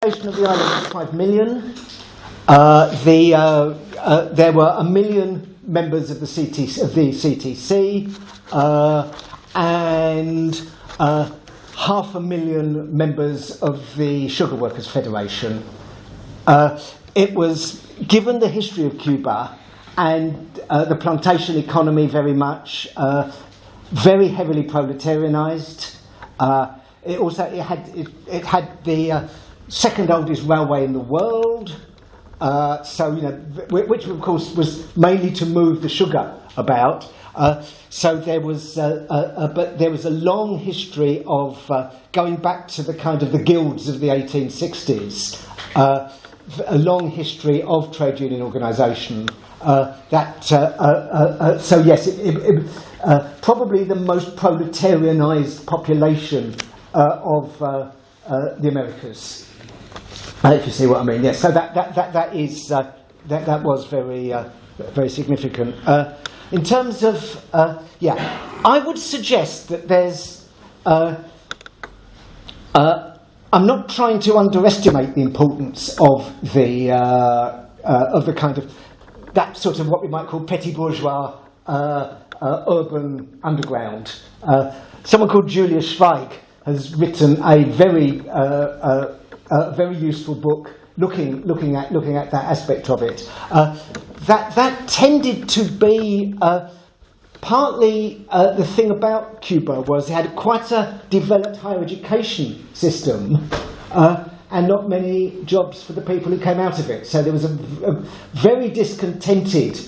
population of the island was 5 million. There were 1 million members of the CTC, and 500,000 members of the Sugar Workers Federation. It was, given the history of Cuba and the plantation economy very much, very heavily proletarianized. It had the second oldest railway in the world, which of course was mainly to move the sugar about. So there was, but there was a long history of going back to the kind of the guilds of the 1860s. A long history of trade union organisation. So yes, probably the most proletarianised population of the Americas, if you see what I mean. Yes, so that was very significant. In terms of I would suggest that there's. I'm not trying to underestimate the importance of the kind of that sort of what we might call petit bourgeois urban underground. Someone called Julia Zweig has written a very useful book looking at that aspect of it. That tended to be. Partly the thing about Cuba was it had quite a developed higher education system and not many jobs for the people who came out of it. So there was a very discontented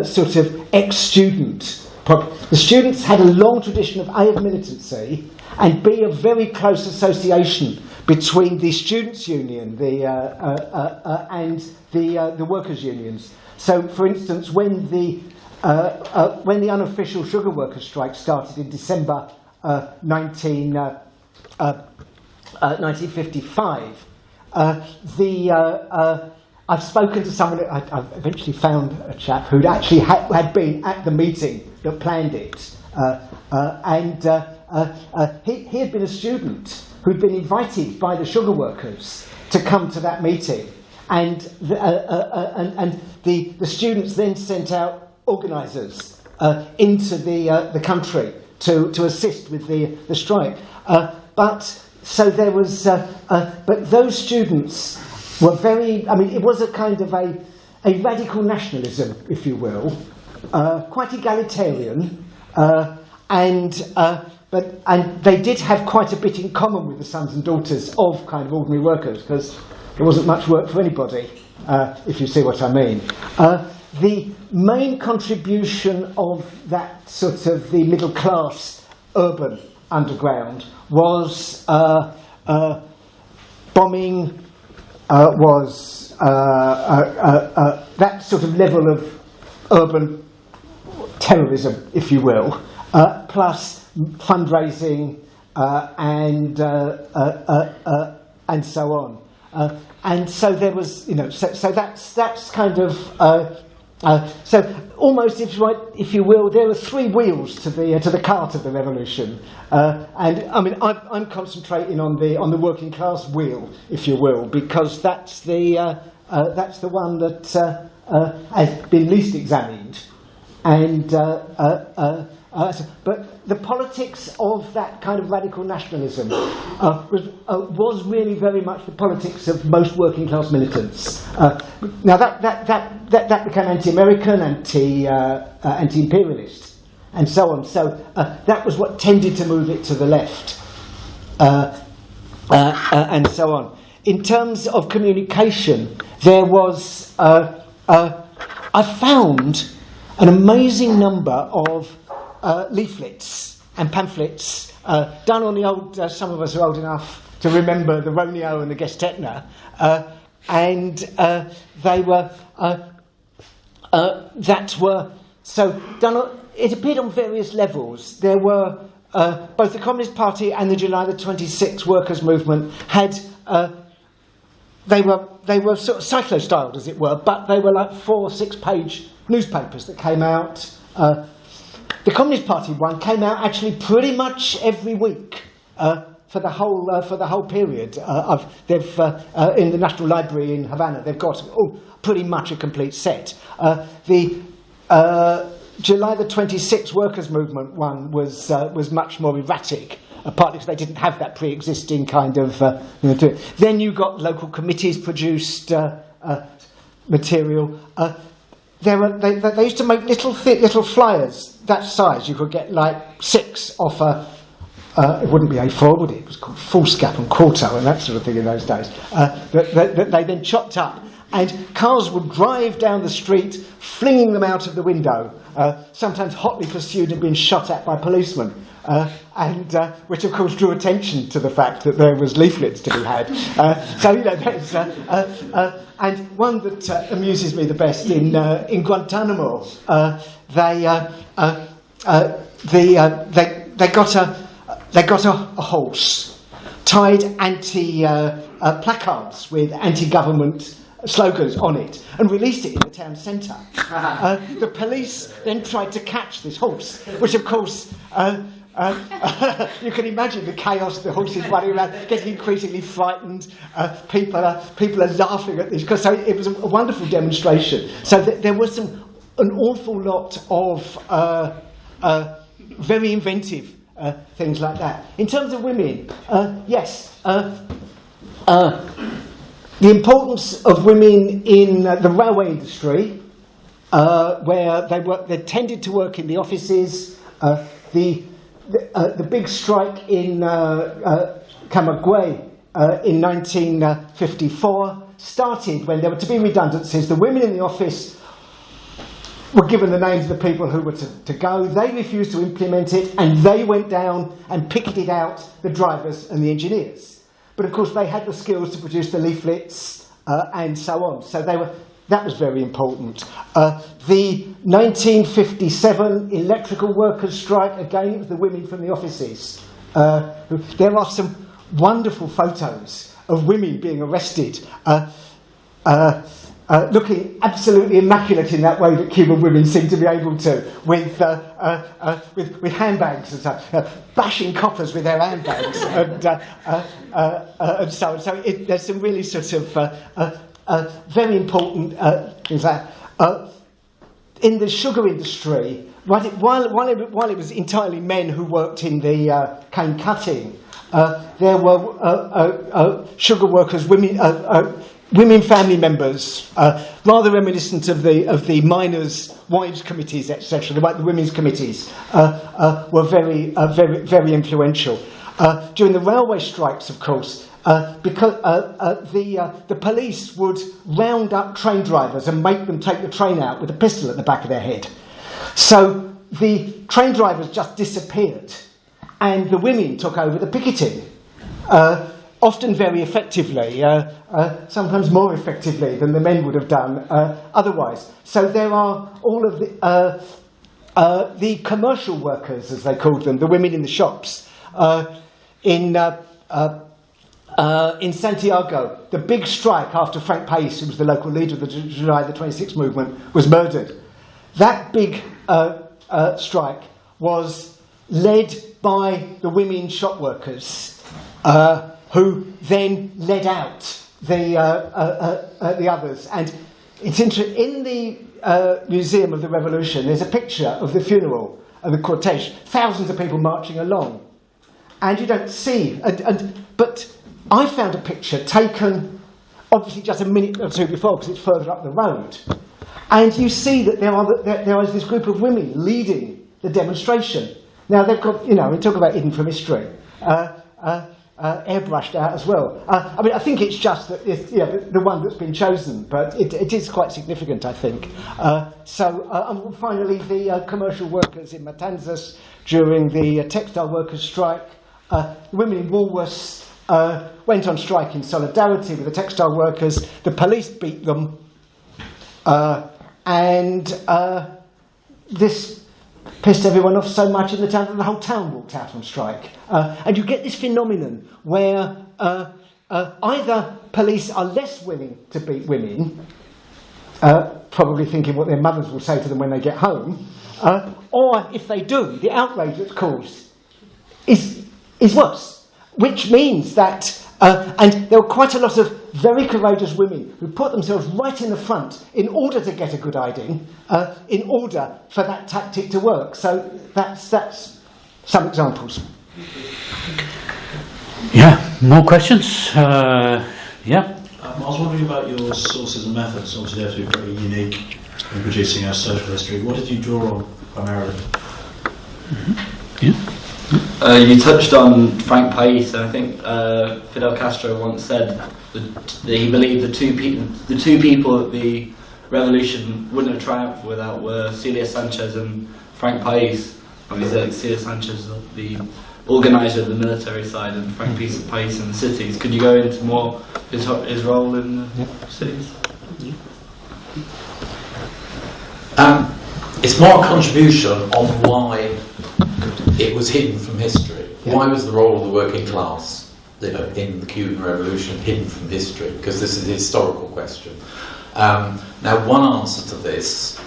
sort of ex-student. The students had a long tradition of A, of militancy, and B, of very close association between the students' union and the workers' unions. So, for instance, when the unofficial sugar workers' strike started in December 1955, I've spoken to someone. I've eventually found a chap who'd actually had been at the meeting that planned it, and he had been a student who'd been invited by the sugar workers to come to that meeting, and the students then sent out organisers into the country to assist with the strike. But those students were very. I mean, it was a kind of a radical nationalism, if you will, quite egalitarian, and they did have quite a bit in common with the sons and daughters of kind of ordinary workers, because there wasn't much work for anybody, if you see what I mean. The main contribution of that sort of the middle class urban underground was bombing, was that sort of level of urban terrorism, if you will, plus fundraising and so on. And so there was, so that's kind of. So almost, if you will, there are three wheels to the cart of the revolution, and I mean I'm concentrating on the working class wheel, if you will, because that's the one that has been least examined, and but the politics of that kind of radical nationalism was really very much the politics of most working class militants. Now that became anti-American, anti-imperialist, and so on. So that was what tended to move it to the left, and so on. In terms of communication, there was I found an amazing number of leaflets and pamphlets done on the old. Some of us are old enough to remember the Romeo and the Gestetner, and they were that were so done. It appeared on various levels. There were both the Communist Party and the July the 26th workers' movement had. They were sort of cyclo-styled, as it were, but they were like 4 or 6 page newspapers that came out. The Communist Party one came out actually pretty much every week. for the whole period. They've in the National Library in Havana, they've got pretty much a complete set. The July the 26th workers' movement one was much more erratic, partly because they didn't have that pre-existing kind of. Then you got local committees produced material. They used to make little flyers that size. You could get like 6 off it wouldn't be A4, would it? It was called foolscap and quarto and that sort of thing in those days. That they then chopped up, and cars would drive down the street, flinging them out of the window, sometimes hotly pursued and being shot at by policemen. Which of course drew attention to the fact that there was leaflets to be had. There's and one that amuses me the best in Guantanamo. They got a horse, tied placards with anti-government slogans on it, and released it in the town centre. The police then tried to catch this horse, which of course. You can imagine the chaos, the horses running around, getting increasingly frightened. People are laughing at this, because so it was a wonderful demonstration. So there was an awful lot of very inventive things like that. In terms of women, yes, the importance of women in the railway industry, where they tended to work in the offices. The big strike in Camagüey in 1954 started when there were to be redundancies. The women in the office were given the names of the people who were to go. They refused to implement it, and they went down and picketed out the drivers and the engineers. But of course they had the skills to produce the leaflets and so on. So that was very important. The 1957 electrical workers' strike, again, it was the women from the offices. There are some wonderful photos of women being arrested, looking absolutely immaculate in that way that Cuban women seem to be able to, with handbags and stuff, bashing coppers with their handbags and so on. So there's some really sort of very important things like in the sugar industry. While it was entirely men who worked in the cane cutting, there were sugar workers, women family members, rather reminiscent of the miners' wives' committees, etc. The women's committees were very influential. During the railway strikes, of course. Because the police would round up train drivers and make them take the train out with a pistol at the back of their head. So the train drivers just disappeared, and the women took over the picketing, often very effectively, sometimes more effectively than the men would have done otherwise. So there are all of the commercial workers, as they called them, the women in the shops, in Santiago, the big strike after Frank País, who was the local leader of the July the 26th movement, was murdered. That big strike was led by the women shop workers, who then led out the others. And it's interesting, in the Museum of the Revolution, there's a picture of the funeral of the cortege, thousands of people marching along. And you don't see, but I found a picture taken, obviously just a minute or two before, because it's further up the road, and you see that there is this group of women leading the demonstration. Now they've got, we talk about hidden from history, airbrushed out as well. I think it's just that it's, the one that's been chosen, but it is quite significant, I think. And finally, the commercial workers in Matanzas during the textile workers' strike. Women in Woolworths went on strike in solidarity with the textile workers. The police beat them, and this pissed everyone off so much in the town that the whole town walked out on strike. And you get this phenomenon where either police are less willing to beat women, probably thinking what their mothers will say to them when they get home, or if they do, the outrage that's caused is worse. which means that, and there were quite a lot of very courageous women who put themselves right in the front in order to get a good hiding, in order for that tactic to work. So that's some examples. Yeah, more questions? Yeah. I was wondering about your sources and methods. Obviously, they have to be pretty unique in producing a social history. What did you draw on primarily? Yeah. You touched on Frank Pais, and I think Fidel Castro once said that he believed the two people that the revolution wouldn't have triumphed without were Celia Sanchez and Frank Pais. Obviously, Celia Sanchez, the organiser of the military side, and Frank Pais in the cities. Could you go into more his role in the cities? It's more a contribution on why it was hidden from history. Yeah. Why was the role of the working class, in the Cuban Revolution hidden from history? Because this is a historical question. Now, one answer to this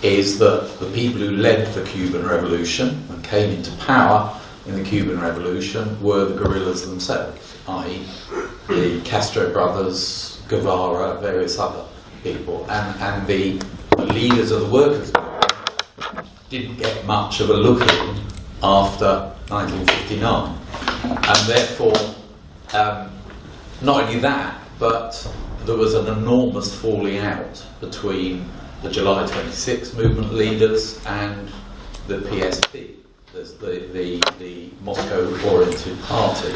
is that the people who led the Cuban Revolution and came into power in the Cuban Revolution were the guerrillas themselves, i.e. the Castro brothers, Guevara, various other people, and the leaders of the workers' movement didn't get much of a look in after 1959, and therefore not only that, but there was an enormous falling out between the July 26 movement leaders and the PSP, the Moscow-oriented party,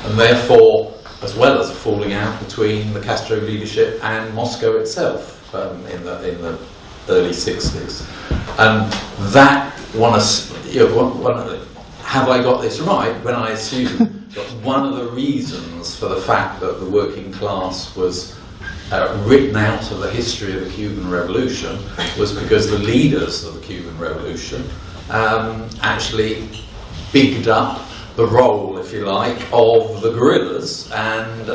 and therefore, as well as a falling out between the Castro leadership and Moscow itself in the early 60s, and that have I got this right when I assume that one of the reasons for the fact that the working class was written out of the history of the Cuban Revolution was because the leaders of the Cuban Revolution actually bigged up the role, if you like, of the guerrillas, and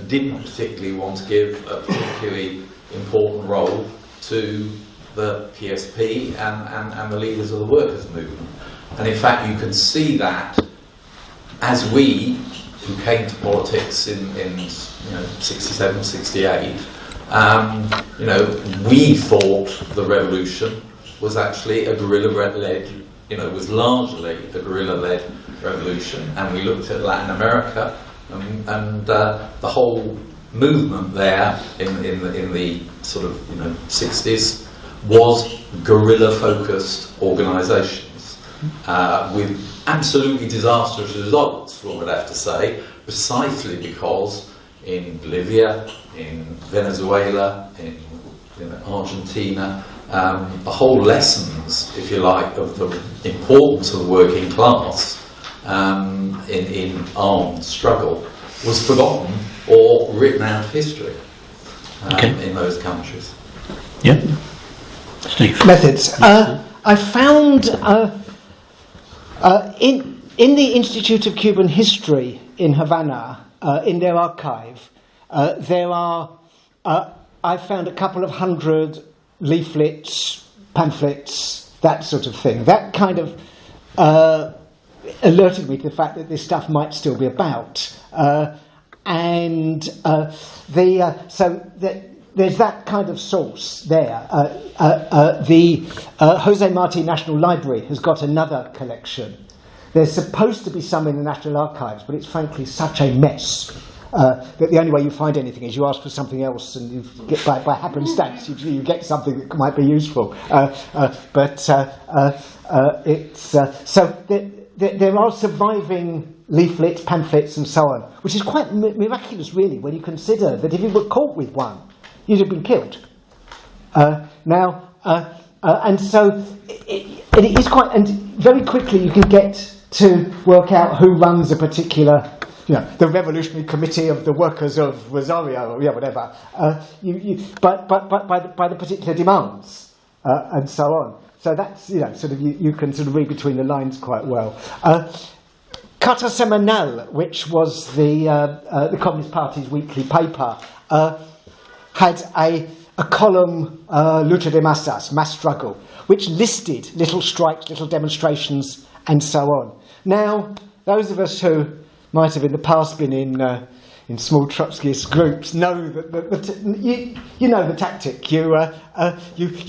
didn't particularly want to give a particularly important role to the PSP and the leaders of the workers' movement. And in fact, you can see that as we, who came to politics in 67, 68, we thought the revolution was actually a guerrilla-led, was largely a guerrilla-led revolution, and we looked at Latin America and the whole movement there in the sort of 60s was guerrilla-focused organisations with absolutely disastrous results, one would have to say, precisely because in Bolivia, in Venezuela, in Argentina, the whole lessons, if you like, of the importance of the working class in armed struggle was forgotten or written out of history in those countries. Yeah. Steve. Methods. I found in the Institute of Cuban History in Havana, in their archive, I found a couple of hundred leaflets, pamphlets, that sort of thing. That kind of alerted me to the fact that this stuff might still be about. There's that kind of source there. The Jose Marti National Library has got another collection. There's supposed to be some in the National Archives, but it's frankly such a mess that the only way you find anything is you ask for something else, and you get by happenstance you get something that might be useful. There are surviving leaflets, pamphlets, and so on, which is quite miraculous, really, when you consider that if you were caught with one, you'd have been killed. And so it is quite, and very quickly you can get to work out who runs a particular, the Revolutionary Committee of the Workers of Rosario, or whatever. But by the particular demands and so on. So that's you can sort of read between the lines quite well. Carta Semanal, which was the Communist Party's weekly paper, had a column, Lucha de Masas, mass struggle, which listed little strikes, little demonstrations, and so on. Now, those of us who might have in the past been in small Trotskyist groups know that you know the tactic. You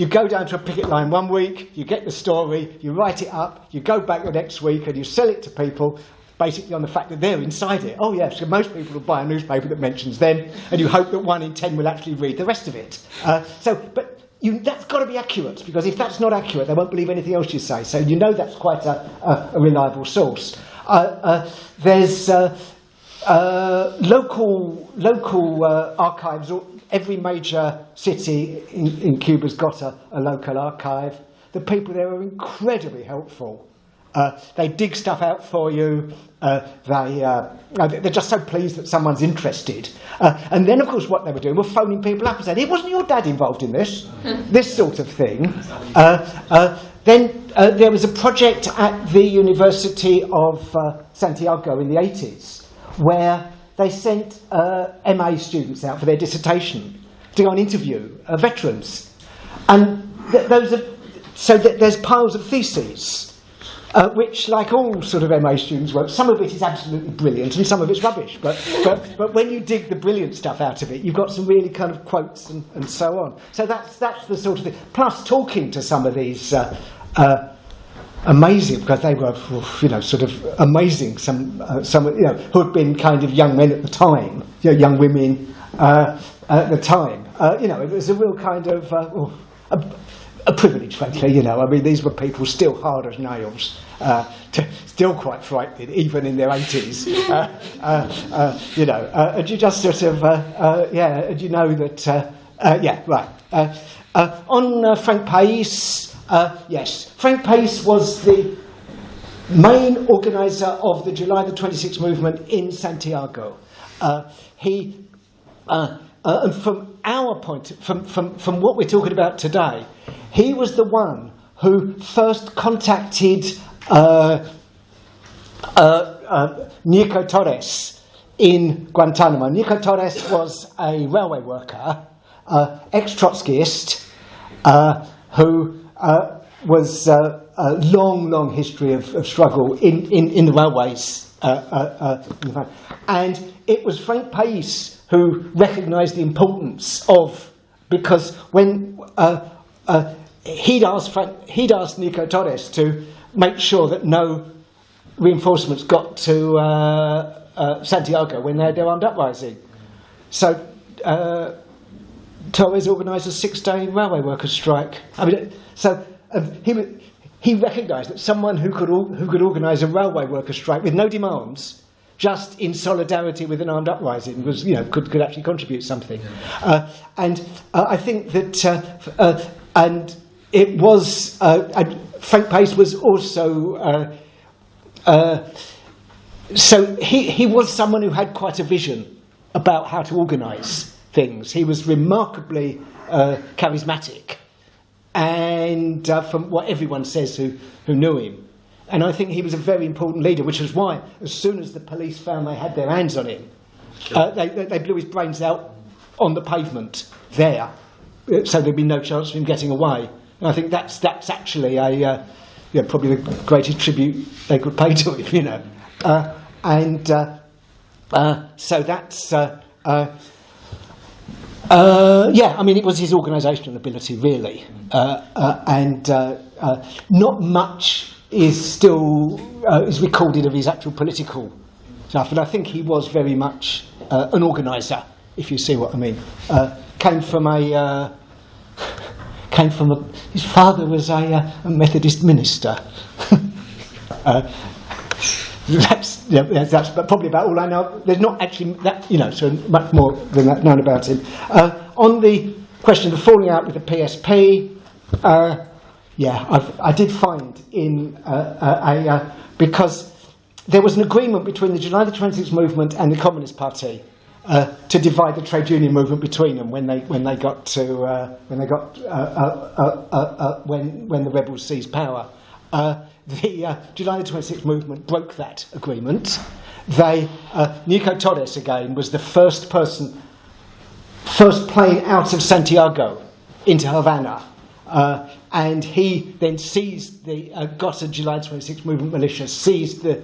go down to a picket line one week, you get the story, you write it up, you go back the next week and you sell it to people, basically on the fact that they're inside it. Oh yes, so most people will buy a newspaper that mentions them, and you hope that 1 in 10 will actually read the rest of it. That's got to be accurate, because if that's not accurate, they won't believe anything else you say. So you know that's quite a reliable source. There's local archives. Every major city in Cuba's got a local archive. The people there are incredibly helpful. They dig stuff out for you. They're just so pleased that someone's interested. And then, of course, what they were doing were phoning people up and saying, "Hey, wasn't your dad involved in this?" This sort of thing. Then there was a project at the University of Santiago in the 80s where they sent MA students out for their dissertation to go and interview veterans. And there's piles of theses. Which, like all sort of MA students' work, some of it is absolutely brilliant and some of it's rubbish. But when you dig the brilliant stuff out of it, you've got some really kind of quotes and so on. So that's the sort of thing. Plus, talking to some of these amazing, because they were, sort of amazing. Some who had been kind of young men at the time, young women at the time. It was a real kind of a privilege, frankly. I mean, these were people still hard as nails, still quite frightening, even in their 80s. And you just sort of, and you know that, right. On Frank País, yes, Frank País was the main organiser of the July the 26th movement in Santiago. And from our point, from what we're talking about today, he was the one who first contacted Nico Torres in Guantanamo. Nico Torres was a railway worker, ex-Trotskyist, who was a long history of struggle in the railways. And it was Frank País who recognised the importance of, because when he'd asked Nico Torres to make sure that no reinforcements got to Santiago when they had their armed uprising. So Torres organised a 6-day railway workers' strike. I mean, so he recognised that someone who could organise a railway workers' strike with no demands, just in solidarity with an armed uprising, was could actually contribute something. And I think that and it was Frank País was also so he was someone who had quite a vision about how to organise things. He was remarkably charismatic, and from what everyone says who knew him. And I think he was a very important leader, which was why, as soon as the police found they had their hands on him, they blew his brains out on the pavement there, so there'd be no chance of him getting away. And I think that's actually probably the greatest tribute they could pay to him, so that's I mean, it was his organisational ability, really, and not much is still is recorded of his actual political stuff, and I think he was very much an organiser, if you see what I mean. His father was a Methodist minister. That's probably about all I know. There's not actually that, so much more than that known about him. On the question of falling out with the PSP, I did find in because there was an agreement between the July the 26th movement and the Communist Party to divide the trade union movement between them when the rebels seized power. The July the 26th movement broke that agreement. Nico Torres again was the first plane out of Santiago into Havana, and he then seized got a July 26th movement militia, seized the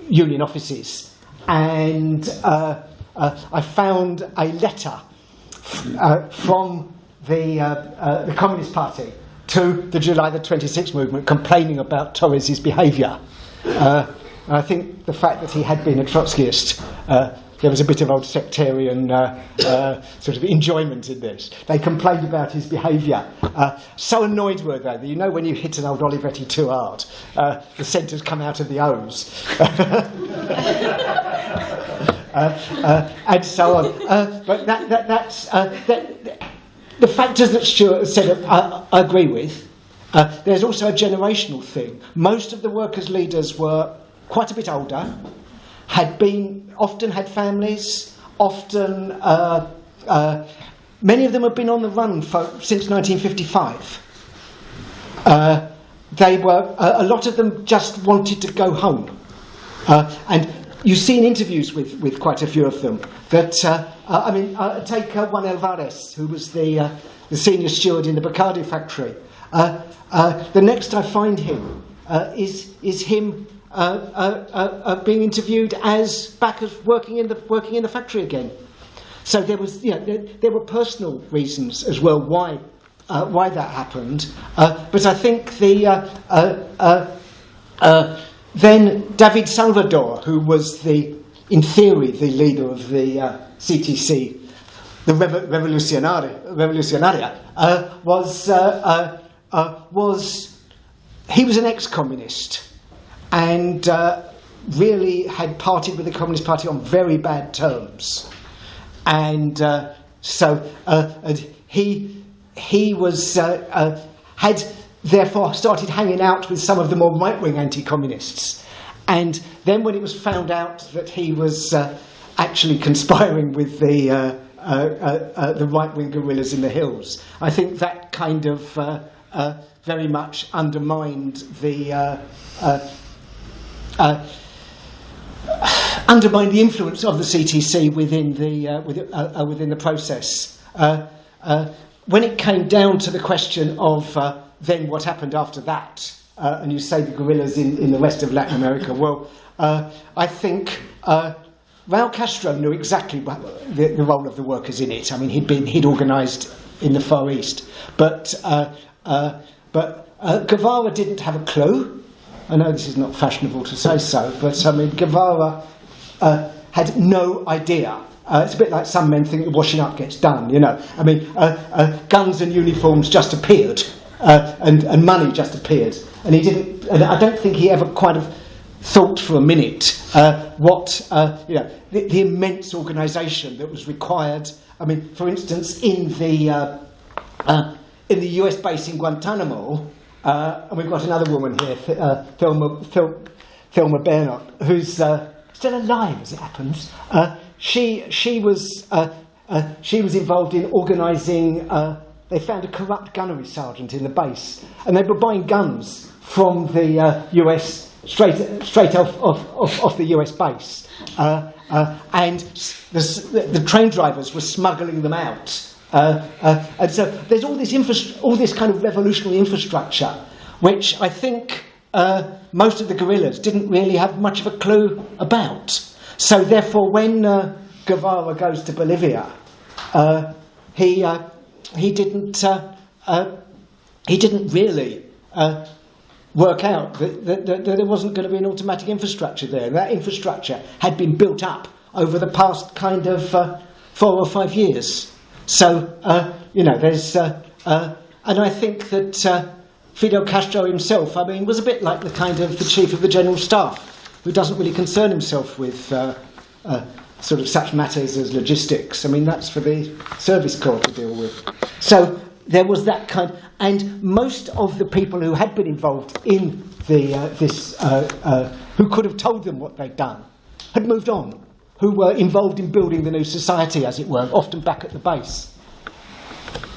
union offices, and I found a letter from the Communist Party to the July the 26th movement complaining about Torres's behaviour. I think the fact that he had been a Trotskyist, there was a bit of old sectarian sort of enjoyment in this. They complained about his behaviour. So annoyed were they that, you know, when you hit an old Olivetti too hard, the centres come out of the O's. And so on. But that's the factors that Stuart said I agree with. There's also a generational thing. Most of the workers' leaders were quite a bit older, often had families, often many of them had been on the run since 1955. A lot of them just wanted to go home, and you see in interviews with quite a few of them that take Juan Alvarez, who was the senior steward in the Bacardi factory. The next I find him is him being interviewed as working in the factory again. So there there were personal reasons as well why that happened. But I think then David Salvador, who was in theory the leader of the CTC, the Revolucionaria, he was an ex-communist and really had parted with the Communist Party on very bad terms, and so he was had therefore started hanging out with some of the more right-wing anti-communists, and then when it was found out that he was actually conspiring with the right-wing guerrillas in the hills, I think that kind of very much undermined the influence of the CTC within the process. When it came down to the question of then what happened after that, and you say the guerrillas in the rest of Latin America, well, I think Raul Castro knew exactly the role of the workers in it. I mean, he'd organised in the Far East, but Guevara didn't have a clue. I know this is not fashionable to say so, but I mean, Guevara had no idea. It's a bit like some men think washing up gets done, you know. I mean, guns and uniforms just appeared, and money just appeared, and he didn't. And I don't think he ever quite have thought for a minute what the immense organisation that was required. I mean, for instance, in the US base in Guantanamo, and we've got another woman here, Thelma Bernot, who's still alive as it happens. She was involved in organising. They found a corrupt gunnery sergeant in the base, and they were buying guns from the US straight off the US base, and the train drivers were smuggling them out. And so there's all this kind of revolutionary infrastructure, which I think most of the guerrillas didn't really have much of a clue about. So therefore, when Guevara goes to Bolivia, he didn't really work out that there wasn't going to be an automatic infrastructure there. That infrastructure had been built up over the past kind of 4 or 5 years. So there's and I think that Fidel Castro himself, I mean, was a bit like the chief of the general staff, who doesn't really concern himself with sort of such matters as logistics. I mean, that's for the service corps to deal with. So there was that kind, and most of the people who had been involved in who could have told them what they'd done, had moved on, who were involved in building the new society, as it were, often back at the base.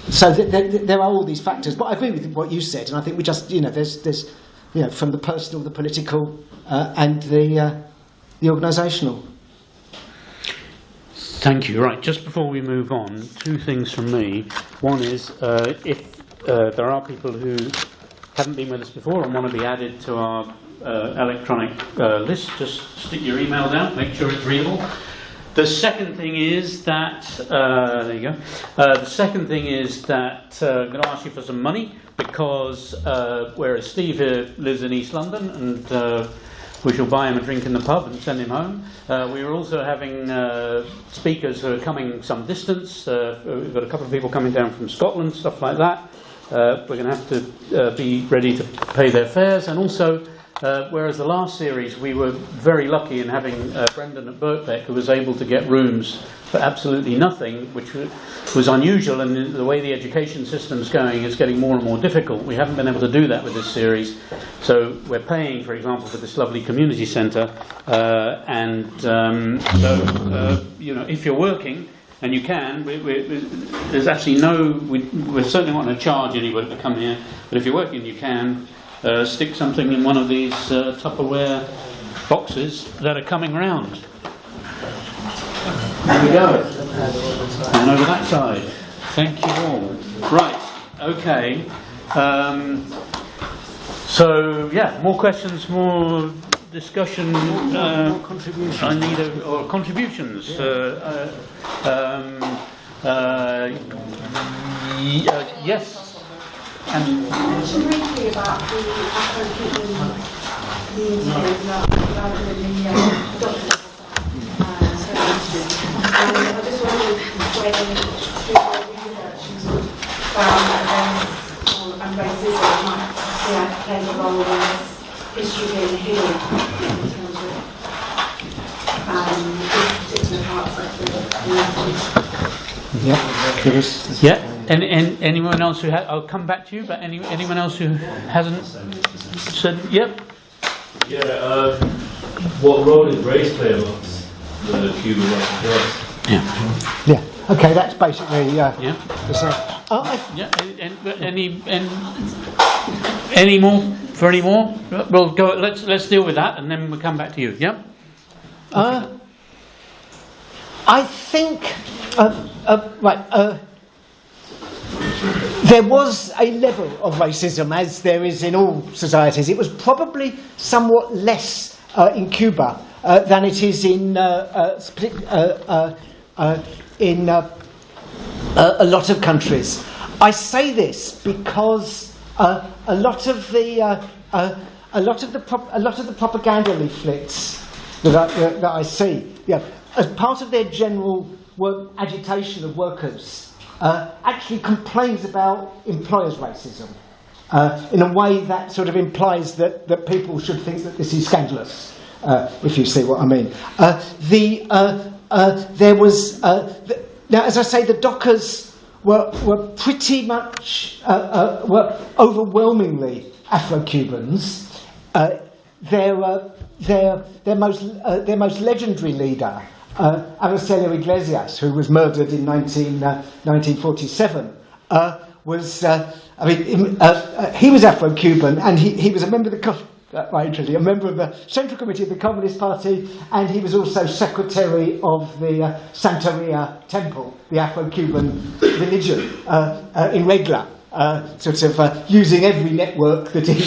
So there are all these factors, but I agree with what you said, and I think we just, there's from the personal, the political, and the organisational. Thank you. Right, just before we move on, 2 things from me. One is, if there are people who haven't been with us before and want to be added to our electronic list. Just stick your email down, make sure it's readable. The second thing is that, there you go. The second thing is that I'm going to ask you for some money because whereas Steve here lives in East London and we shall buy him a drink in the pub and send him home. We are also having speakers who are coming some distance. We've got a couple of people coming down from Scotland, stuff like that. We're going to have to be ready to pay their fares. And also, whereas the last series we were very lucky in having Brendan at Birkbeck, who was able to get rooms for absolutely nothing, which was unusual, and the way the education system's going, it's getting more and more difficult. We haven't been able to do that with this series. So we're paying, for example, for this lovely community centre, you know, if you're working, and you can, there's actually we're certainly not going to charge anybody to come here, but if you're working you can stick something in one of these Tupperware boxes that are coming round. There we go. And over that side. Thank you all. Right, okay. So, yeah, more questions, more discussion. More contributions. I need or contributions. Yes. And mentioned briefly about the Afro-Cuban I just wondered whether through your research you found that and racism might play a role in this history being healed in terms of particular parts of the language. Yeah. And anyone else who I'll come back to you, but anyone else who hasn't said, yep. Yeah, what role did race play amongst the Cuban working class? Yeah. Okay, that's basically yeah. Any more for any more? Well, go. Let's deal with that, and then we'll come back to you. Yeah. I think right. There was a level of racism, as there is in all societies. It was probably somewhat less in Cuba than it is in a lot of countries. I say this because a lot of the propaganda leaflets that I see, as part of their general agitation of workers, actually complains about employers' racism in a way that sort of implies that people should think that this is scandalous, if you see what I mean. There was now, as I say, the dockers were pretty much were overwhelmingly Afro-Cubans. Their most legendary leader, Araceli Iglesias, who was murdered in 1947, he was Afro-Cuban, and he was a member of a member of the Central Committee of the Communist Party, and he was also secretary of the Santeria Temple, the Afro-Cuban religion, in Regla. Using every network that he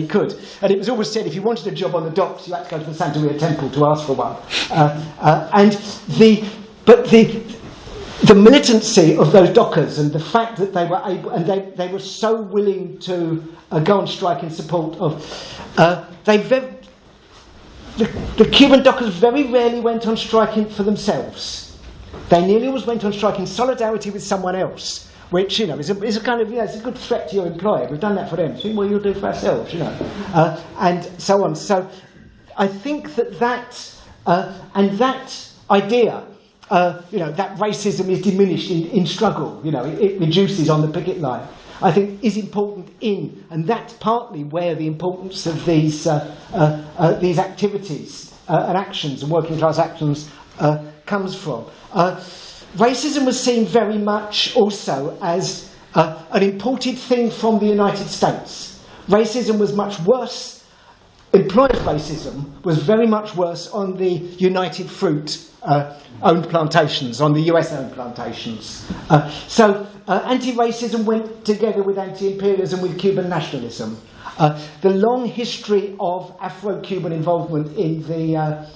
could, and it was always said if you wanted a job on the docks, you had to go to the Santeria Temple to ask for one. The militancy of those dockers and the fact that they were able, and they were so willing to go on strike in support of, the Cuban dockers very rarely went on striking for themselves. They nearly always went on strike in solidarity with someone else, which, you know, is a kind of, it's a good threat to your employer. We've done that for them. So, well, you'll do it for ourselves, you know, and so on. So, I think that idea, that racism is diminished in struggle. You know, it reduces on the picket line. I think is important and that's partly where the importance of these activities and actions and working class actions comes from. Racism was seen very much also as an imported thing from the United States. Racism was much worse. Employers' racism was very much worse on the United Fruit owned plantations, on the US-owned plantations. So anti-racism went together with anti-imperialism, with Cuban nationalism. The long history of Afro-Cuban involvement in the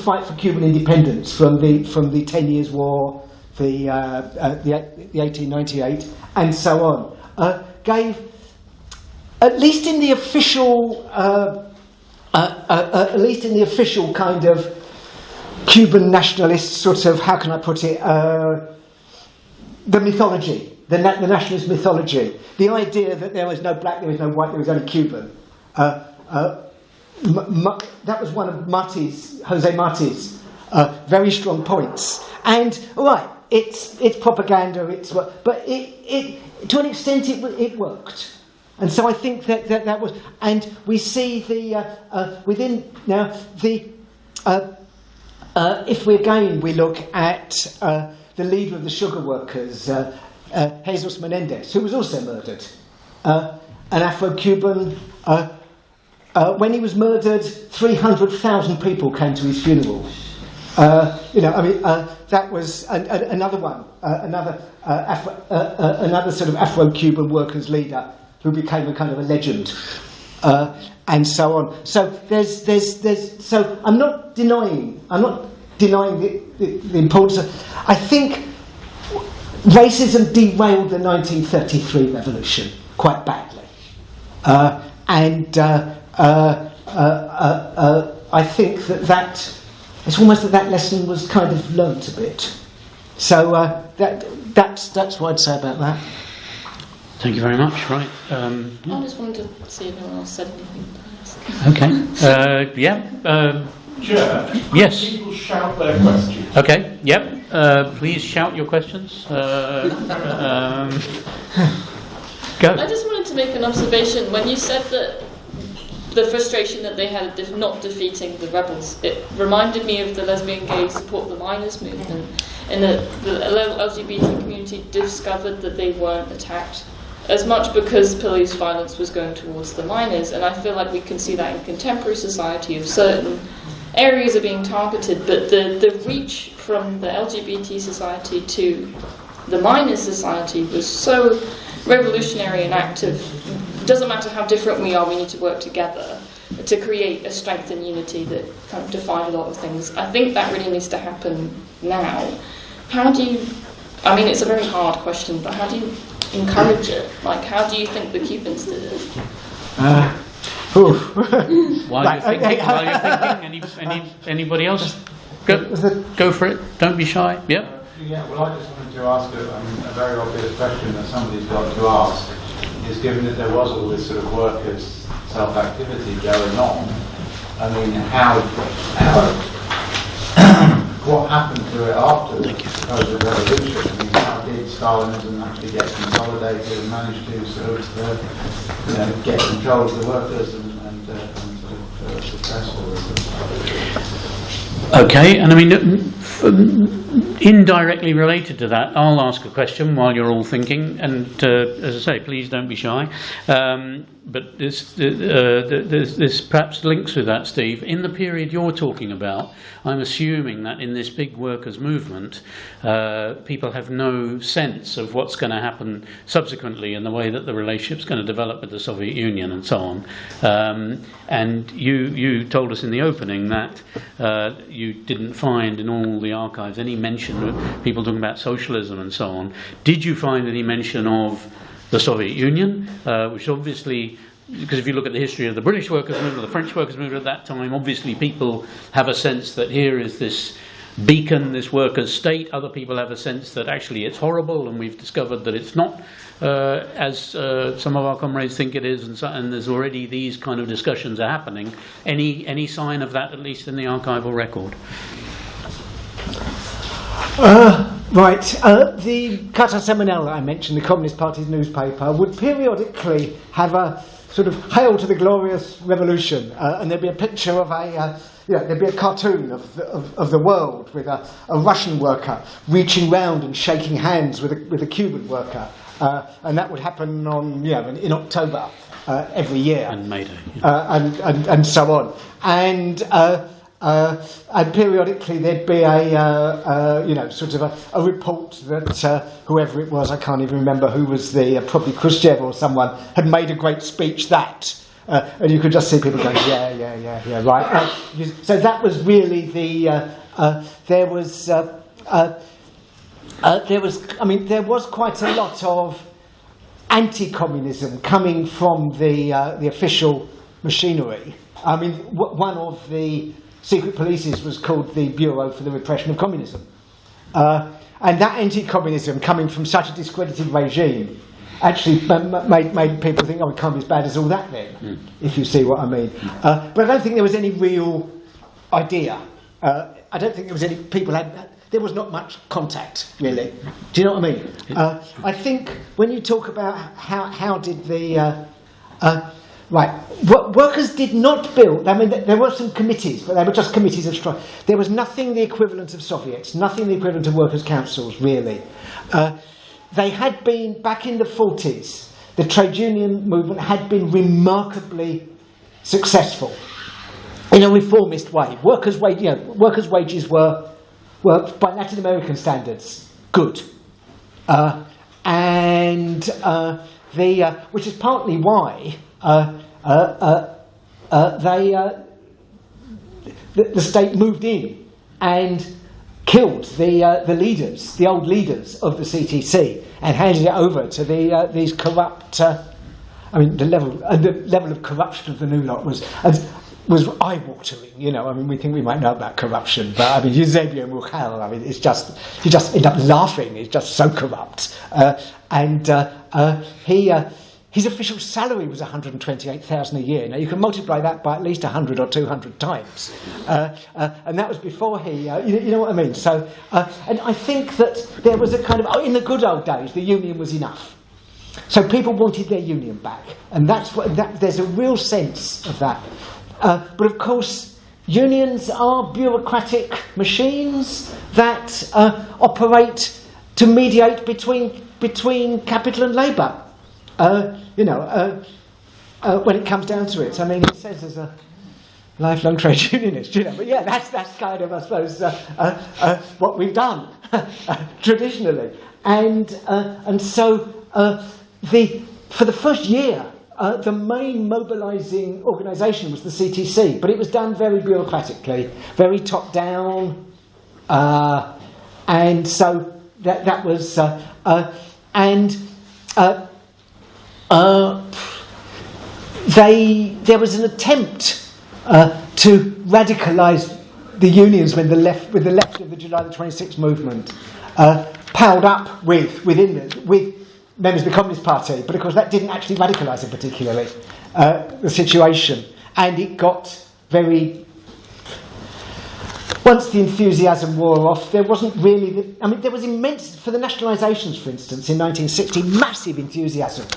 fight for Cuban independence from the 10 Years' War, the 1898, and so on, gave, at least in the official kind of Cuban nationalist sort of, how can I put it, the mythology, the nationalist mythology, the idea that there was no black, there was no white, there was only Cuban. That was one of Jose Marti's very strong points. And right, it's propaganda, but it to an extent it worked. And so I think that was, and we see within now if we look at the leader of the sugar workers, Jesus Menendez, who was also murdered, an Afro-Cuban. When he was murdered, 300,000 people came to his funeral. That was another one, another sort of Afro-Cuban workers' leader who became a kind of a legend, and so on. So so I'm not denying the importance of. I think racism derailed the 1933 revolution quite badly, I think that it's almost that lesson was kind of learnt a bit. So that's what I'd say about that. Thank you very much. Right. I just wanted to see if anyone else said anything. Okay. Chair, yes. People shout their questions. Okay. Yep. Please shout your questions. Go. I just wanted to make an observation. When you said that the frustration that they had of not defeating the rebels, it reminded me of the lesbian, gay, support the miners movement, and the LGBT community discovered that they weren't attacked as much because police violence was going towards the miners. And I feel like we can see that in contemporary society, of certain areas are being targeted, but the reach from the LGBT society to the miners society was so revolutionary and active. It doesn't matter how different we are, we need to work together to create a strength and unity that kind of define a lot of things. I think that really needs to happen now. How do you, I mean, it's a very hard question, but how do you encourage it? Like, how do you think the Cubans did it? While you're thinking, anybody else? Go for it. Don't be shy. Yep. Yeah, well, I just wanted to ask a very obvious question that somebody's got to ask, is given that there was all this sort of workers' self-activity going on, I mean, what happened to it after the revolution? I mean, how did Stalinism actually get consolidated and manage to sort of get control of the workers and suppress all of them? Okay, and I mean, indirectly related to that, I'll ask a question while you're all thinking, and as I say, please don't be shy. But this perhaps links with that, Steve. In the period you're talking about, I'm assuming that in this big workers' movement, people have no sense of what's going to happen subsequently in the way that the relationship's going to develop with the Soviet Union and so on. And you told us in the opening that you didn't find in all the archives any mention of people talking about socialism and so on. Did you find any mention of the Soviet Union, which obviously, because if you look at the history of the British workers' movement or the French workers' movement at that time, obviously people have a sense that here is this beacon, this workers' state. Other people have a sense that actually it's horrible, and we've discovered that it's not as some of our comrades think it is, and there's already these kind of discussions are happening. Any sign of that, at least in the archival record? Right. The Carta Semanal I mentioned, the Communist Party's newspaper, would periodically have a sort of hail to the glorious revolution, and there'd be a picture of there'd be a cartoon of the world with a Russian worker reaching round and shaking hands with a Cuban worker, and that would happen in October every year, and May Day, and so on, and and periodically there'd be a sort of a report that whoever it was, I can't even remember who was probably Khrushchev or someone, had made a great speech that. And you could just see people going, yeah, right. So that was really there was quite a lot of anti-communism coming from the official machinery. I mean, one of the secret polices was called the Bureau for the Repression of Communism. And that anti-communism coming from such a discredited regime actually made people think, oh, it can't be as bad as all that then, if you see what I mean. But I don't think there was any real idea. I don't think there was any, there was not much contact, really. Do you know what I mean? I think when you talk about how did the... workers did not build, I mean, there were some committees, but they were just committees of strike. There was nothing the equivalent of Soviets, nothing the equivalent of workers' councils, really. They had been, back in the 40s, the trade union movement had been remarkably successful in a reformist way. Workers' wages were by Latin American standards, good. Which is partly why the state moved in and killed the leaders, the old leaders of the CTC, and handed it over to these corrupt. The level of corruption of the new lot was eye-watering. You know, I mean, we think we might know about corruption, but I mean, Eusebio Mujica, I mean, it's just you just end up laughing. It's just so corrupt, his official salary was $128,000 a year. Now you can multiply that by at least 100 or 200 times, and that was before he. You know what I mean? So, and I think that there was a kind of in the good old days, the union was enough. So people wanted their union back, and there's a real sense of that. But of course, unions are bureaucratic machines that operate to mediate between capital and labour. When it comes down to it, I mean, it says as a lifelong trade unionist, but yeah, that's kind of, I suppose, what we've done traditionally, and so for the first year, the main mobilising organisation was the CTC, but it was done very bureaucratically, very top down, and so that was there was an attempt to radicalise the unions with the left of the July the 26th movement, piled up with members of the Communist Party, but of course that didn't actually radicalise it particularly, the situation, and it got very. Once the enthusiasm wore off, there wasn't really. There was immense for the nationalisations, for instance, in 1960, massive enthusiasm.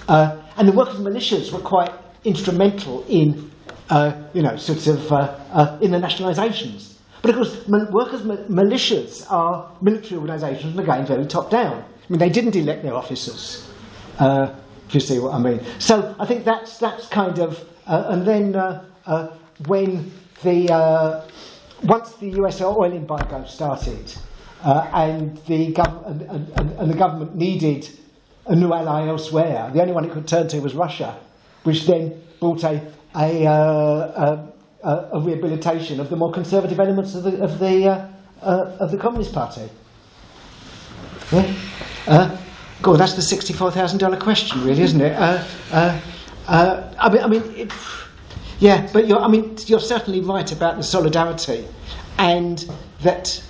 And the workers' militias were quite instrumental in, in the nationalisations. But of course, workers' militias are military organisations, and again, very top down. I mean, they didn't elect their officers, if you see what I mean. So I think that's kind of, and then when once the US oil embargo started, and the government needed a new ally elsewhere, the only one it could turn to was Russia, which then brought a rehabilitation of the more conservative elements of the Communist Party. Yeah, God, that's the $64,000 question, really, isn't it? But you're certainly right about the solidarity, and that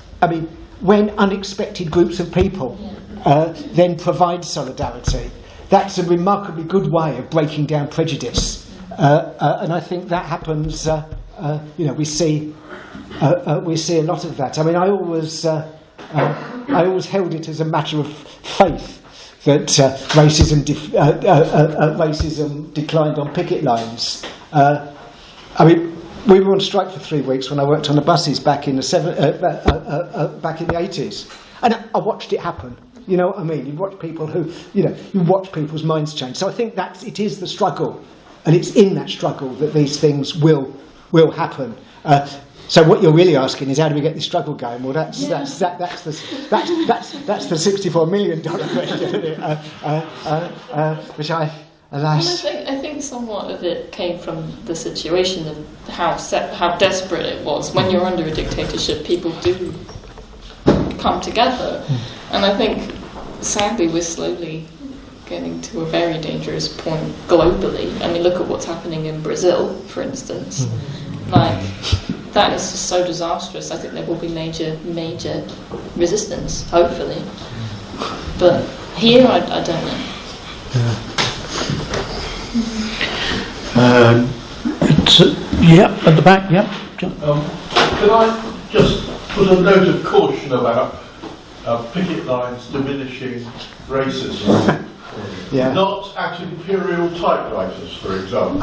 when unexpected groups of people then provide solidarity, that's a remarkably good way of breaking down prejudice, and I think that happens. We see a lot of that. I always held it as a matter of faith that racism declined on picket lines. We were on strike for 3 weeks when I worked on the buses back in the 80s, and I watched it happen. You know what I mean? You watch people you watch people's minds change. So I think it is the struggle, and it's in that struggle that these things will happen. So what you're really asking is how do we get this struggle going? Well, that's the $64 million question, which alas. Well, I think somewhat of it came from the situation of how desperate it was. When you're under a dictatorship, people do come together, and I think sadly we're slowly getting to a very dangerous point globally. I mean, look at what's happening in Brazil, for instance. Like, that is just so disastrous. I think there will be major resistance, hopefully. But here, I don't know. At the back, John. Can I just put a note of caution about picket lines diminishing racism? Not at imperial typewriters, for example.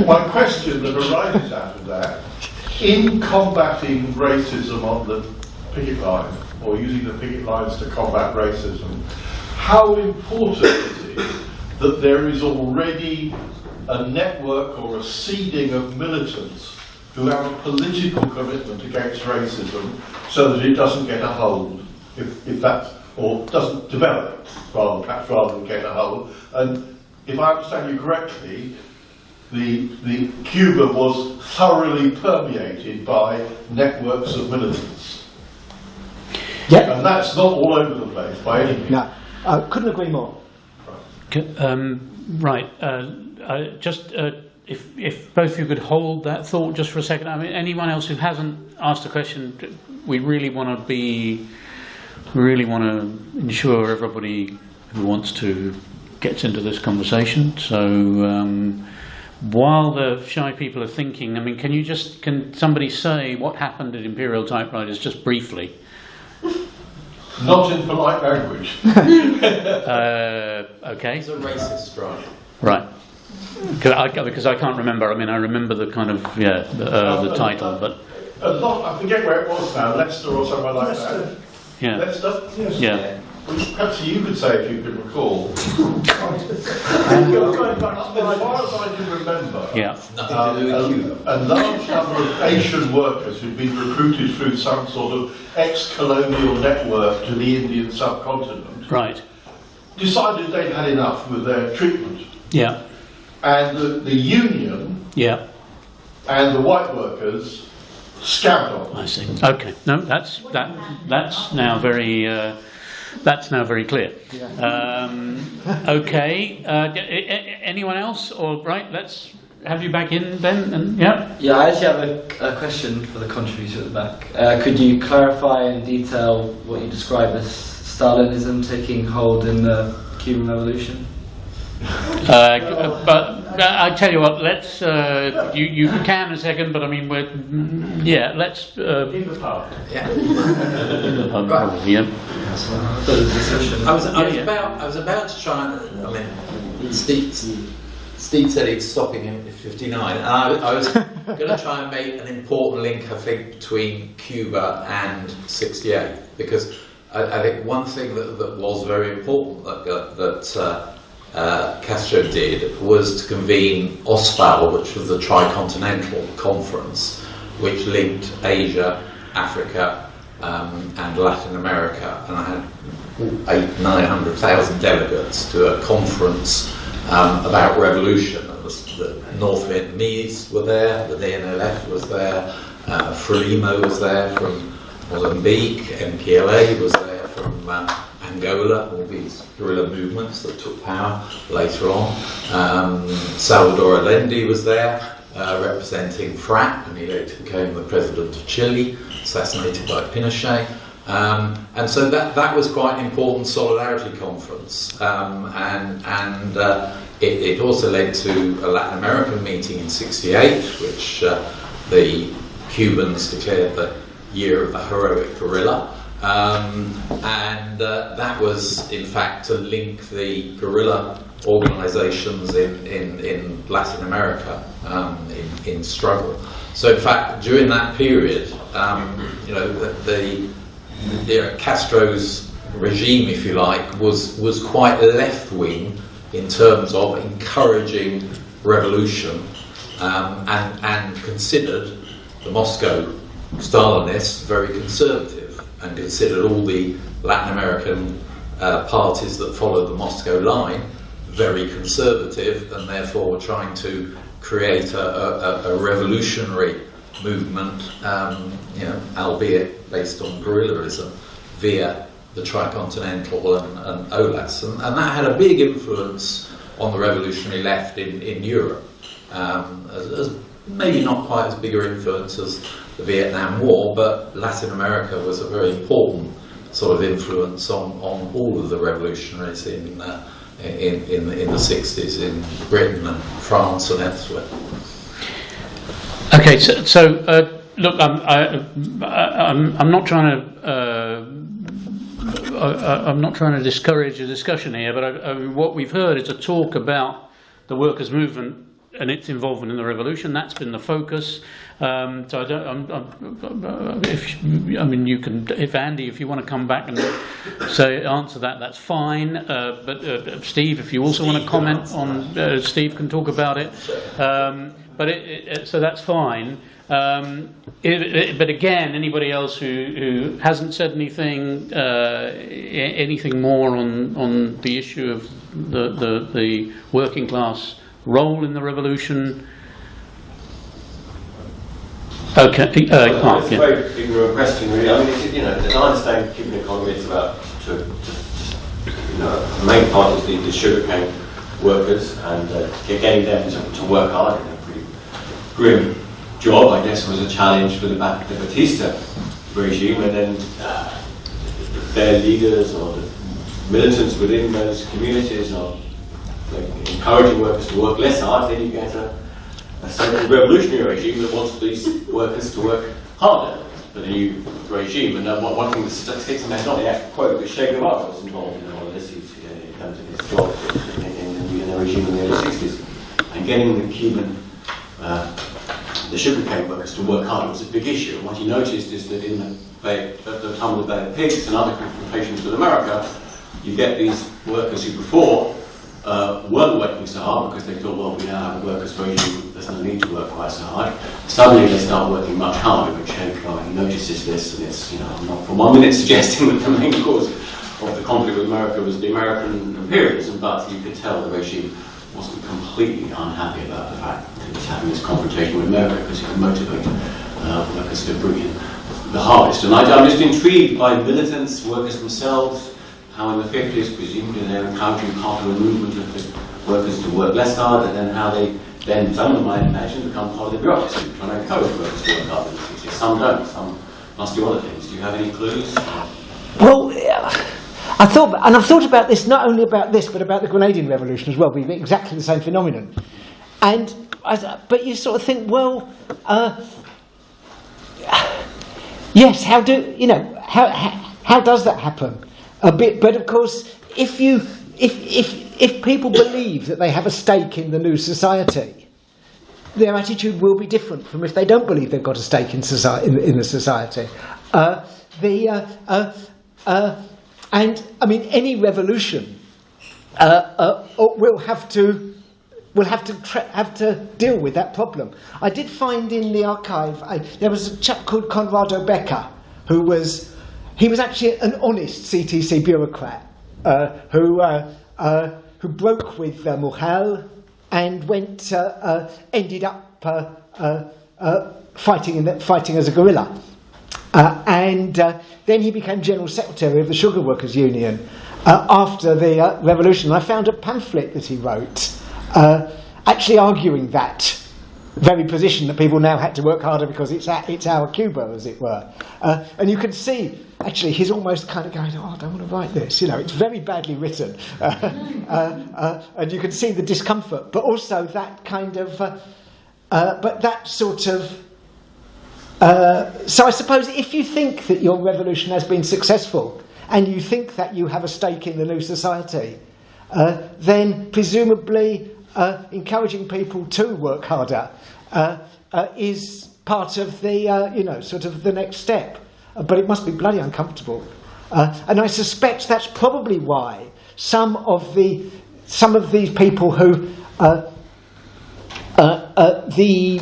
My question that arises out of that, in combating racism on the picket line, or using the picket lines to combat racism, how important is it that there is already a network or a seeding of militants who have a political commitment against racism so that it doesn't get a hold, if that's, or doesn't develop, rather than get a hold? And if I understand you correctly, the Cuba was thoroughly permeated by networks of militants. And that's not all over the place by any means. No, couldn't agree more. If both of you could hold that thought just for a second. I mean, anyone else who hasn't asked a question, we really want to ensure everybody who wants to gets into this conversation. So while the shy people are thinking, I mean, can somebody say what happened at Imperial Typewriters just briefly? Not in polite language. Okay. It's a racist strike. Right. Because I can't remember. I mean, I remember the kind of the title, but I forget where it was now. Leicester or somewhere like that. Yeah. Leicester. Yes. Yeah. Perhaps you could say if you can recall. As far as I can remember, a large number of Asian workers who'd been recruited through some sort of ex-colonial network to the Indian subcontinent, decided they'd had enough with their treatment. Yeah. And the union and the white workers scabbed on them. I see. Okay. No, that's now very. That's now very clear. Okay. Anyone else? Or let's have you back in then. And I actually have a question for the contributor at the back. Could you clarify in detail what you describe as Stalinism taking hold in the Cuban Revolution? But I tell you what. Let's. You can in a second, but I mean, let's. In the pub. I was about to try and. I mean, Steve said it's stopping in 59, and I was going to try and make an important link, I think, between Cuba and 68, because I think one thing that was very important that Castro did was to convene OSPAL, which was the Tricontinental Conference, which linked Asia, Africa, and Latin America, and I had 900,000 delegates to a conference about revolution. The North Vietnamese were there, the DNLF was there, Frelimo was there from Mozambique, MPLA was there from Angola, all these guerrilla movements that took power later on. Salvador Allende was there, representing FRAP, and he later became the president of Chile, assassinated by Pinochet. And so that was quite an important solidarity conference. It also led to a Latin American meeting in 68, which the Cubans declared the year of the heroic guerrilla. That was, in fact, to link the guerrilla organisations in Latin America in struggle. So, in fact, during that period, Castro's regime, if you like, was quite left-wing in terms of encouraging revolution and considered the Moscow Stalinists very conservative, and considered all the Latin American parties that followed the Moscow line very conservative, and therefore were trying to create a revolutionary movement, albeit based on guerrillaism, via the Tricontinental and OLAS, and that had a big influence on the revolutionary left in Europe, as maybe not quite as big an influence as the Vietnam War, but Latin America was a very important sort of influence on all of the revolutionaries in the 60s in Britain and France and elsewhere. Okay, so look, I'm not trying to. I'm not trying to discourage a discussion here, but what we've heard is a talk about the workers' movement and its involvement in the revolution. That's been the focus. So I don't. You can. If Andy, if you want to come back and answer that, that's fine. But Steve, if you also want to comment on, Steve can talk about it. So that's fine. But again, anybody else who hasn't said anything more on the issue of the working class role in the revolution? Okay. It's a very ignorant question, really. I mean, as I understand the Cuban economy, it's about the main part is the sugarcane workers and getting them to work hard in a pretty grim job, I guess, was a challenge for the Batista regime, and then their leaders or the militants within those communities are encouraging workers to work less hard. Then you get a certain revolutionary regime that wants these workers to work harder for the new regime. And one thing that sticks in there is not the actual quote, but Che Guevara was involved in all of this. In terms of his job in the regime in the early 60s, and getting the Cuban the sugarcane workers to work harder was a big issue. And what he noticed is that in the time of the Bay of Pigs and other confrontations with America, you get these workers who before weren't working so hard because they thought, well, we now have a workers' regime, there's no need to work quite so hard. Suddenly they start working much harder, which he notices this, and it's, I'm not for 1 minute suggesting that the main cause of the conflict with America was the American imperialism, but you could tell the regime wasn't completely unhappy about the fact that he was having this confrontation with America, because it could motivate workers to bring in the hardest. And I'm just intrigued by militants, workers themselves, how in the 50s, presumably they're encountering part of a movement of the workers to work less hard, and then how they then, some of them I imagine, become part of the bureaucracy, trying to encourage workers to work harder. Some don't, some must do other things. Do you have any clues? Well, I've thought about this, not only about this, but about the Grenadian Revolution as well, being exactly the same phenomenon. But you sort of think, well, yes, how does that happen? But of course, if people believe that they have a stake in the new society, their attitude will be different from if they don't believe they've got a stake in the society. And I mean, any revolution will have to deal with that problem. I did find in the archive there was a chap called Conrado Becker who was actually an honest CTC bureaucrat who broke with Mujal and ended up fighting as a guerrilla. And then he became General Secretary of the Sugar Workers Union after the revolution. I found a pamphlet that he wrote actually arguing that very position, that people now had to work harder because it's our Cuba, as it were. And you can see, actually, he's almost kind of going, I don't want to write this. It's very badly written. And you can see the discomfort, but also that kind of, but that sort of, so I suppose if you think that your revolution has been successful and you think that you have a stake in the new society, then presumably encouraging people to work harder is part of the, sort of the next step. But it must be bloody uncomfortable. And I suspect that's probably why some of these people who the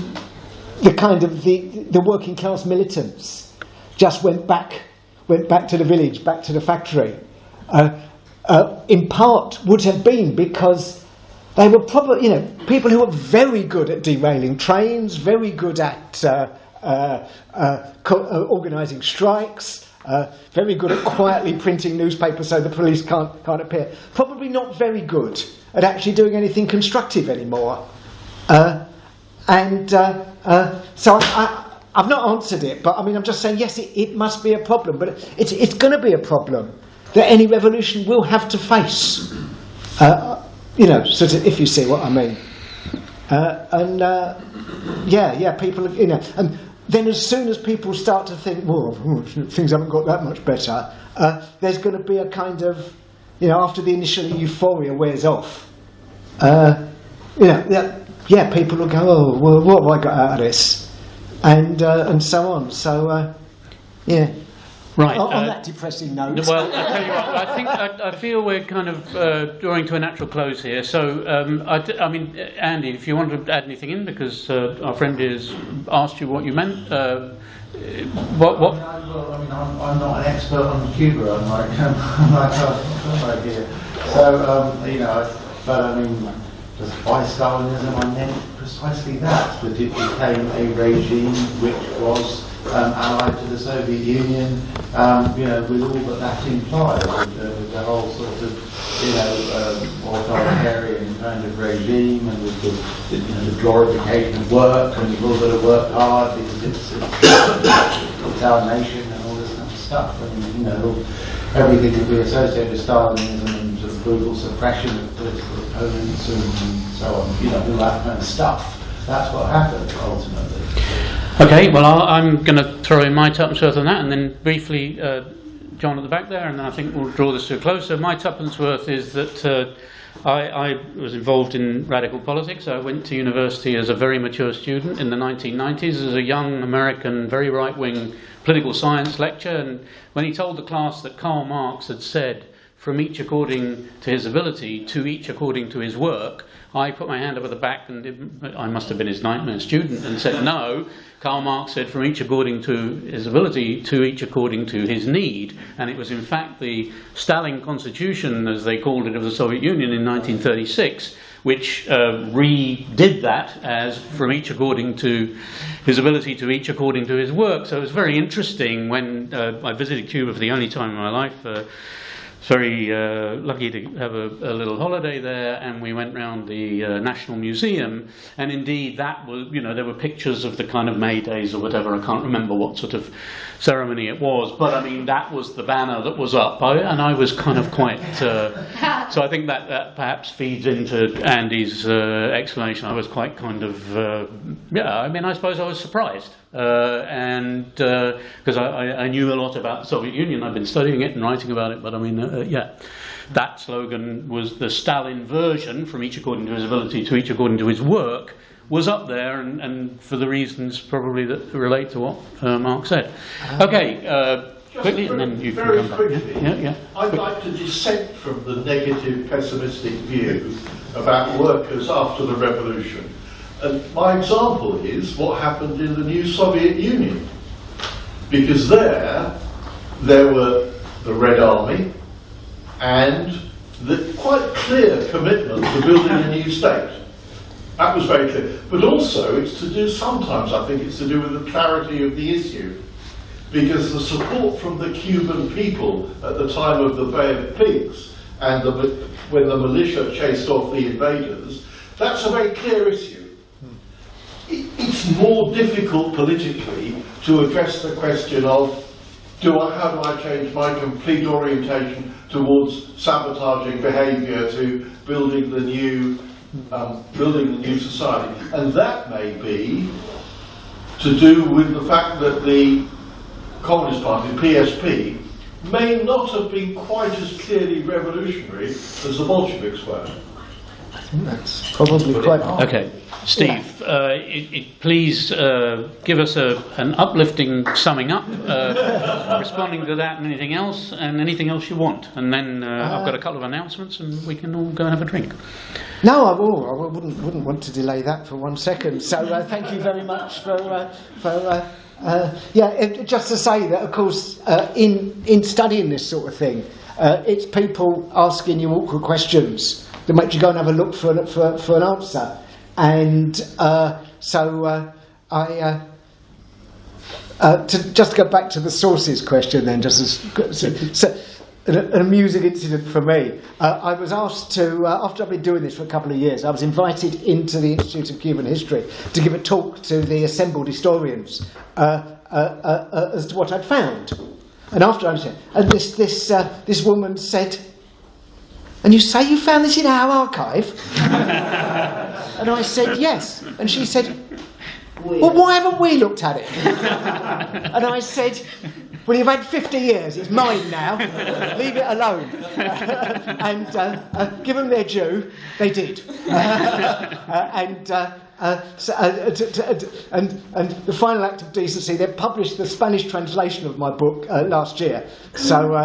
kind of the working class militants just went back to the village, back to the factory, in part would have been because they were probably, people who were very good at derailing trains, very good at organising strikes, very good at quietly printing newspapers so the police can't appear. Probably not very good at actually doing anything constructive anymore. So I've not answered it, but I mean, I'm just saying, yes, it must be a problem, but it's going to be a problem that any revolution will have to face. Sort of, if you see what I mean. People, and then as soon as people start to think, well, things haven't got that much better, there's going to be a kind of, after the initial euphoria wears off, people will go, oh, well, what have I got out of this? And so on. So, Right. On that depressing note. Well, I tell you what, I feel we're kind of drawing to a natural close here. So, I mean, Andy, if you want to add anything in, because our friend has asked you what you meant. What? I'm not an expert on Cuba. I'm like no idea. So, but I mean, by Stalinism, I meant precisely that it became a regime which was allied to the Soviet Union, with all that that implied, with the whole sort of, authoritarian kind of regime, and with the glorification of work, and you've all got to work hard because it's our nation and all this kind of stuff. And everything that we associate with Stalinism and sort of brutal suppression of political opponents and so on, all that kind of stuff. That's what happened ultimately. Okay, well, I'm going to throw in my tuppence worth on that, and then briefly, John at the back there, and then I think we'll draw this to a close. So my tuppence worth is that I was involved in radical politics. I went to university as a very mature student in the 1990s as a young American, very right-wing political science lecturer, and when he told the class that Karl Marx had said, from each according to his ability, to each according to his work, I put my hand over the back, and I must have been his nightmare student, and said, no, Karl Marx said, from each according to his ability, to each according to his need. And it was in fact the Stalin Constitution, as they called it, of the Soviet Union in 1936, which redid that as from each according to his ability, to each according to his work. So it was very interesting when I visited Cuba for the only time in my life. Very lucky to have a little holiday there, and we went round the National Museum, and indeed that was, there were pictures of the kind of May Days or whatever. I can't remember what sort of ceremony it was, but I mean that was the banner that was up, and I was kind of quite. So I think that perhaps feeds into Andy's explanation. I was quite kind of I suppose I was surprised. And because I knew a lot about the Soviet Union, I've been studying it and writing about it, but I mean, that slogan was the Stalin version, from each according to his ability, to each according to his work, was up there, and for the reasons probably that relate to what Mark said. Okay, quickly, and then you can come back. Yeah. I'd like to dissent from the negative, pessimistic view about workers after the revolution. And my example is what happened in the new Soviet Union. Because there were the Red Army and the quite clear commitment to building a new state. That was very clear. But also sometimes I think it's to do with the clarity of the issue. Because the support from the Cuban people at the time of the Bay of Pigs and when the militia chased off the invaders, that's a very clear issue. It's more difficult politically to address the question of how do I change my complete orientation towards sabotaging behaviour to building the new society, and that may be to do with the fact that the Communist Party, PSP, may not have been quite as clearly revolutionary as the Bolsheviks were. I think that's probably quite. Okay. Steve, please give us an uplifting summing up, responding to that and anything else you want. And then I've got a couple of announcements and we can all go and have a drink. No, I wouldn't want to delay that for 1 second. So thank you very much just to say that, of course, in studying this sort of thing, it's people asking you awkward questions that make you go and have a look for an answer. And to just go back to the sources question then, an amusing incident for me. I was asked to, after I've been doing this for a couple of years, I was invited into the Institute of Cuban History to give a talk to the assembled historians as to what I'd found. And after I was and this woman said, "And you say you found this in our archive?" And I said, "Yes." And she said, "Well, why haven't we looked at it?" And I said, "Well, you've had 50 years. It's mine now. Leave it alone." And give them their due. They did. And the final act of decency, they published the Spanish translation of my book last year. So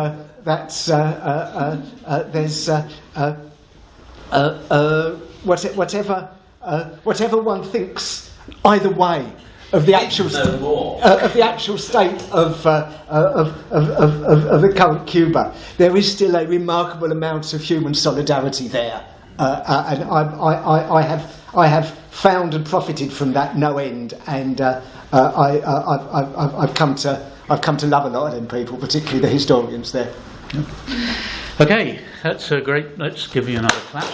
that's there's whatever one thinks either way of the actual state of the current Cuba, there is still a remarkable amount of human solidarity there, and I have found and profited from that no end, and I've come to love a lot of them people, particularly the historians there. Okay, that's great. Let's give you another clap.